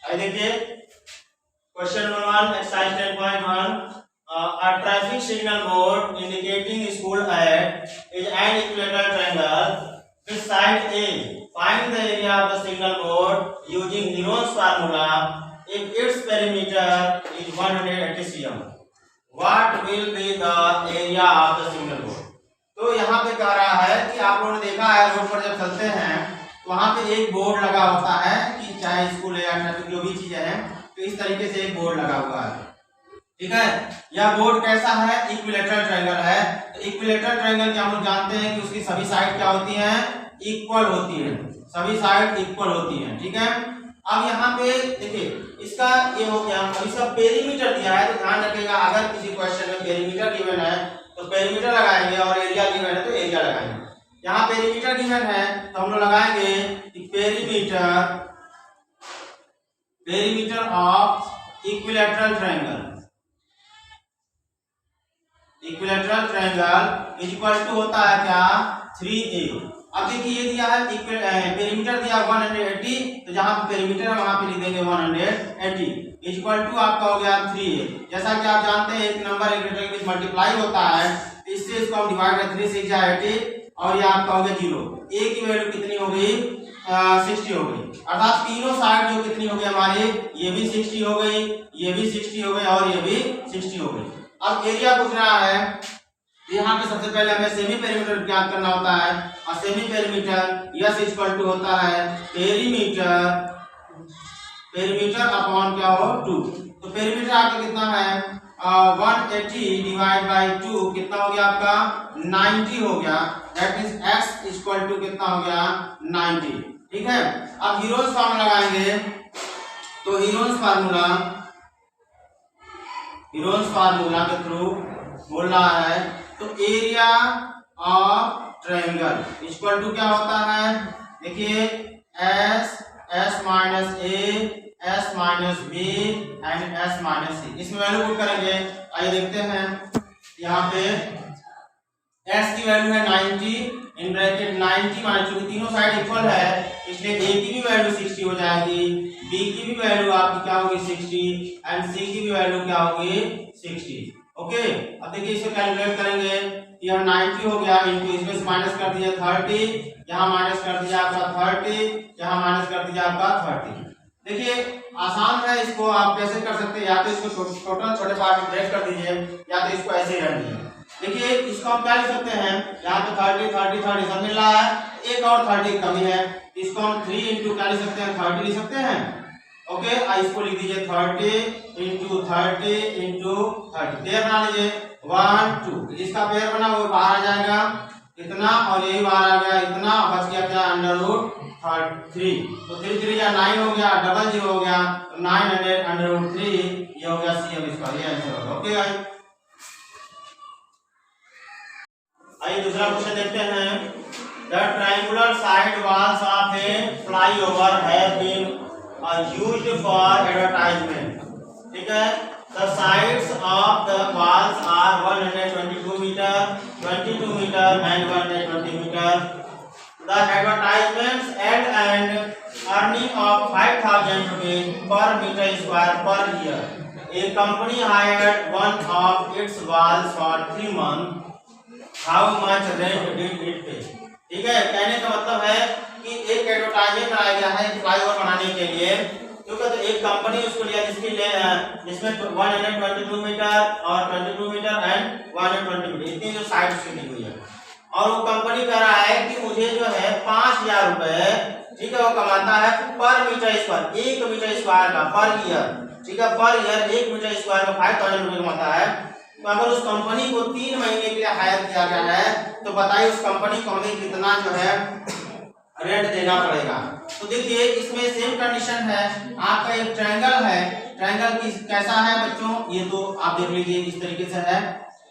आई देखिए question number 1 exercise 10.1 a traffic signal board indicating school at is an equilateral triangle with side A. Find the area of the signal board using Heron's formula if its perimeter is 180 cm. What will be the area of the signal board? तो यहाँ पे कह रहा है कि आप लोगों ने देखा है रोड पर जब चलते हैं तो वहाँ पे एक बोर्ड लगा होता है कि चाहे स्कूल या ट्रैफिक जो भी चीजें हैं तो इस तरीके से एक बोर्ड लगा हुआ है। ठीक है, यह बोर्ड कैसा है? इक्विलेटरल ट्रायंगल है। तो इक्विलेटरल ट्रायंगल के हम लोग जानते हैं कि उसकी सभी साइड क्या होती हैं? इक्वल होती है, सभी साइड इक्वल होती हैं। ठीक है, अब यहाँ पे देखिए इसका ये हो गया, अब इसका पेरीमीटर दिया है तो ध्यान रखिएगा अगर किसी क्वेश्चन में पेरीमीटर गिवन है तो पेरीमीटर लगाएंगे और एरिया गिवन है तो एरिया लगाएंगे। यहाँ पेरीमीटर गिवन है तो हम लोग लगाएंगे कि perimeter of equilateral triangle is equal to होता है क्या? 3a। अब देखिए ये दिया है पेरीमीटर दिया 180 तो जहां पे पेरीमीटर है वहां पे लिख देंगे 180 इज इक्वल टू आपका हो गया 3a। जैसा कि आप जानते हैं एक नंबर एक लेटर के बीच मल्टीप्लाई होता है तो इससे इसको हम डिवाइड करें 3 से 80 और ये आपका हो गया 0। a की वैल्यू कितनी हो गई? 60 हो गई, अर्थात तीनों साइड जो कितनी हो गई हमारी, ये भी 60 हो गई, ये भी 60 हो गई और ये भी 60 हो गई। अब एरिया पूछ रहा है तो यहाँ पे सबसे पहले हमें सेमी पेरीमीटर ज्ञात करना होता है और semi perimeter s equal to होता है पेरीमीटर अपॉन क्या हो 2। तो पेरीमीटर आपका कितना है? 180 डिवाइड बाई 2 कितना हो गया आपका? 90 हो गया। That means x equal to कितना हो गया? 90। ठीक है, अब हीरोन्स फार्मूला लगाएंगे तो हीरोन्स फार्मूला के थ्रू बोल रहा है तो area of triangle equal to क्या होता है? देखिए s minus a s minus b and s minus c। इसमें वैल्यू पुट करेंगे, आइए देखते हैं। यहाँ पे s की वैल्यू है 90 इन ब्रैकेट 90 माइनस, क्योंकि तीनों साइड इक्वल है इसलिए a की भी वैल्यू 60 हो जाएगी, b की भी वैल्यू आपकी क्या होगी 60 एंड c की भी वैल्यू क्या होगी 60। ओके, अब देखिए इसको कैलकुलेट करेंगे, यह 90 हो गया इनटू इसमें से माइनस कर दीजिए 30, यहाँ माइनस कर दीजिए आपका 30, यहाँ माइनस कर दीजिए आपका 30। देखिए आसान है, इसको आप कैसे कर सकते हैं, या तो इसको टोटल छोटे पार्ट में ब्रेक कर दीजिए या तो इसको ऐसे ही रख दीजिए। देखिए इसको हम क्या लिख सकते हैं, यहाँ पे 30 सब मिल रहा है, एक और 30 कमी है, इसको हम 3 इंटू क्या लिख सकते हैं 30 लिख सकते हैं। ओके, इसको लिख दीजिए 30 इंटू 30 इंटू 30, पेयर बना लीजिए 1 2, इसका पेयर बना वो बाहर आ जाएगा इतना और यही बाहर आ गया इतना, बच गया क्या अंडर रूट 3। तो 3 3 या 9 हो गया, डबल 0 हो गया, 900 अंडर रूट 3 ये हो गया सी अब इसका ये आंसर होगा। ओके आइए दूसरा क्वेश्चन देखते हैं। The triangular side walls of a flyover have been used for advertisement। ठीक है, the sides of the walls are 122 meter, 22 meter and 120 meter। The advertisements add an earning of 5,000 rupees per meter square per year। A company hired one of its walls for 3 months। How much rent did it pay? ठीक है, कहने का मतलब है कि एक advertisement बनाया गया है फ्लाईओवर बनाने के लिए, क्योंकि तो एक कंपनी उसको लिया जिसमें 122 मीटर और 22 मीटर एंड 120 मीटर इतनी जो साइड उसकी दी हुई है, और वो कंपनी कह रहा है कि मुझे जो है 5,000 रुपए, ठीक है, वो कमाता है पर मीटर स्क्वायर, 1 मीटर स्क्वायर का पर ईयर। ठीक है, पर ईयर 1 मीटर स्क्वायर का 5,000 रुपए कमाता है। तो अगर उस कंपनी को 3 महीने के लिए हायर किया गया है तो बताइए उस कंपनी को हमें कितना जो है रेंट देना पड़ेगा। तो देखिए इसमें सेम कंडीशन है, आपका एक ट्रायंगल है, ट्रायंगल की कैसा है बच्चों, ये तो आप देख लीजिए इस तरीके से है।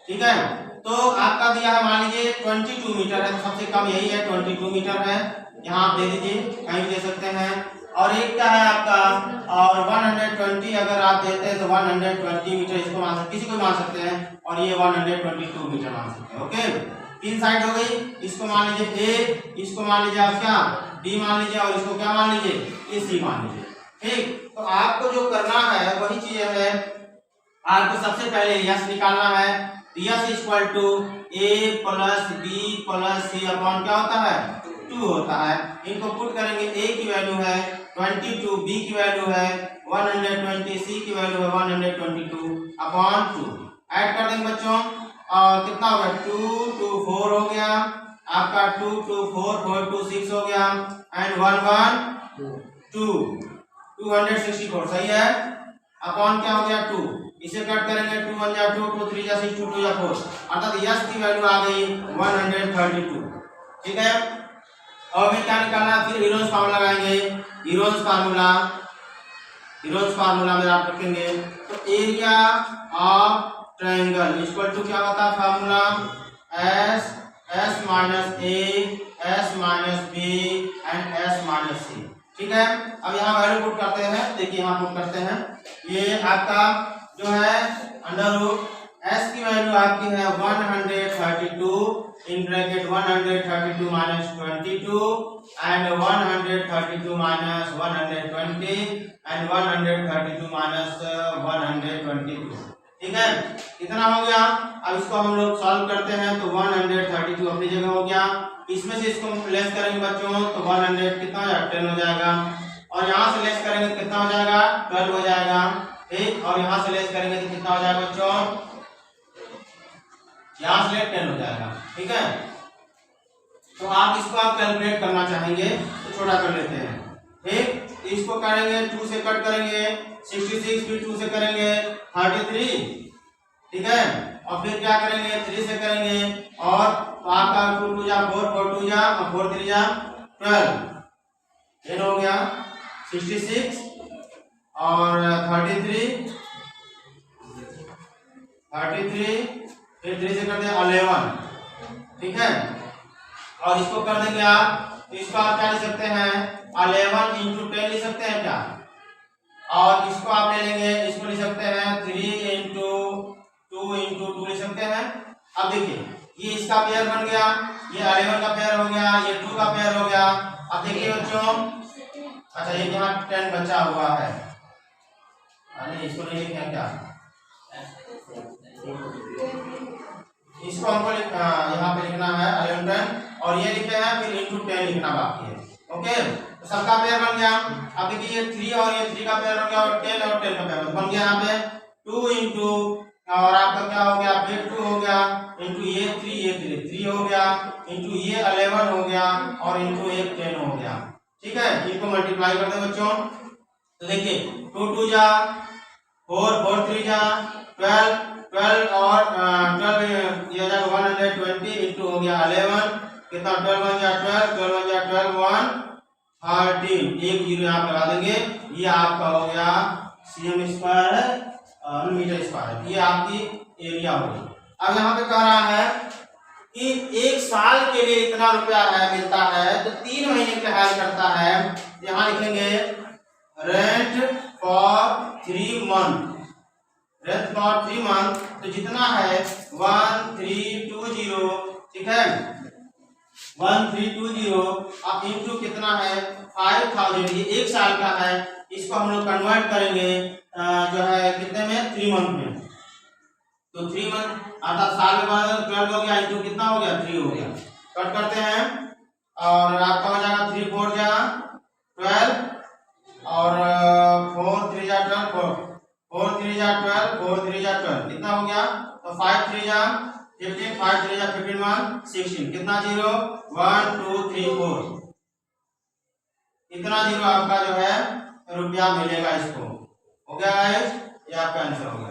ठीक है, तो आपका दिया है मान लीजिए 22 मीटर है, तो सबसे कम यही है 22 मीटर है, यहाँ आप दे दीजिए कहीं भी दे सकते हैं। और एक क्या है आपका, और 120 अगर आप देते हैं तो 120 मीटर इसको मान सकते, किसी को मान सकते हैं, और ये 122 मीटर मान सकते हैं। ओके, 3 साइड हो गई, इसको मान लीजिए A, इसको मान लीजिए आप क्या D मान लीजिए और इसको क्या मान लीजिए ये C मान लीजिए। ठीक। तो आपको जो करना है वही चीज है, आपको सबसे पहले यस निकालना है। S equal to a plus b plus c upon क्या होता है 2 होता है। इनको पुट करेंगे, ए की वैल्यू है 22, बी की वैल्यू है 120, सी की वैल्यू है 122 अपॉन 2। ऐड कर देंगे बच्चों, और कितना होगा 2 2 4 हो गया आपका, 2 2 4 4 2 6 हो गया, एंड 1 1 2 264 सही है। अपॉन क्या हो गया 2, इसे कट करेंगे 2 1 जा 2 2 3 जा 6 2 2 जा 4, अर्थात यस की वैल्यू आ गई 132। ठीक है, और हमें क्या निकालना है, फिर हीरोन्स फार्मूला लगाएंगे। हीरोन्स फार्मूला में आप रखेंगे तो area of triangle equal to क्या होता है formula, s s minus a s minus b and s minus c. ठीक है, अब यहाँ वैल्यू पुट करते हैं, देखिए यहाँ पुट करते हैं, ये आपका जो है अंडर रूट एस की वैल्यू आपकी है 132 in bracket 132 minus 22 and 132 minus 120 and 132 minus 122। ठीक है, कितना हो गया। अब इसको हम लोग सॉल्व करते हैं तो 132 अपनी जगह हो गया, इसमें से इसको लेस करेंगे बच्चों तो 100 कितना हो जाएगा 10 हो जाएगा, और यहाँ से लेस करेंगे तो कितना हो जाएगा 12 हो जाएगा। ठीक, और यहाँ से लेस करेंगे तो कितना हो जाएगा बच्चों, यहाँ से लेस 10 हो जाएगा। ठीक है, तो आप इसको आप कैलकुलेट करना चाहेंगे तो छोटा कर लेते हैं। ठीक, इसको करेंगे 2 से कट करेंगे 66, फिर 2 से करेंगे 33। ठीक है, और फिर क्या करेंगे 3 से करेंगे, और तो आपका 2 2 जा 4 4 2 जा और 4 3 जा 12, 10 हो गया 66 और 33 फिर 3 से करते हैं 11। ठीक है, और इसको कर देंगे आप, इसको आप क्या लिख सकते हैं 11 इंटू 10 लिख सकते हैं क्या, और इसको आप ले लेंगे, इसको लिख सकते हैं 3 इंटू 2 इंटू 2 लिख सकते हैं। अब देखिए ये इसका पेयर बन गया, ये 11 का पेयर हो गया, ये 2 का पेयर हो गया। अब देखिए बच्चों, अच्छा ये यहाँ 10 बचा हुआ है, अरे इसको नहीं लिखे क्या, इसको हमको यहाँ पे लिखना है 11 10, और ये लिखे हैं फिर इंटू 10 लिखना बाकी है। ओके, तो सबका पेयर बन गया। अब देखिए ये 3 और ये 3 का पेयर हो गया, और 10 और 10 का पेयर बन गया। यहाँ पे 2 इंटू और आपका क्या हो गया फिर 2 हो गया, इंटू ये 3 हो गया, इंटू ये 11 हो गया, और इंटू एक 10 हो गया। ठीक है, इनको मल्टीप्लाई करते हैं बच्चों, तो देखिए 2 2 जा 4 4 3 जा 12 12 और 12 ये हो जाएगा 120 इंटू हो गया 11, कितना 12 1 जा 12 12 1 जा 12 1 13, एक जीरो यहाँ लगा देंगे, ये आपका हो गया cm स्क्वायर मीटर स्क्वायर, ये आपकी एरिया होगी। अब यहाँ पे कह रहा है कि 1 साल के लिए इतना रुपया है मिलता है, तो 3 महीने के हायर करता है। यहाँ लिखेंगे rent for 3 month, rent for 3 month, तो जितना है 1320। ठीक है, 1320 अब इंटू कितना है 5000, ये 1 साल का है, इसको हम लोग कन्वर्ट करेंगे जो है कितने में 3 मंथ में, तो 3 मंथ अर्थात साल के बाद 12 हो गया, इंटू कितना हो गया 3 हो गया। कट करते हैं और आपका हो जाएगा 3 4 जा 12 और 4 3 जा 12 4 3 जा 12 4 3 जा 12 कितना हो गया, तो 5 3 जा 15 5 3 जा 15 1 16, कितना 0 1 2 3 4, इतना जीरो आपका जो है रुपया मिलेगा इसको। हो गया गाइस, ये आपका आंसर हो गया।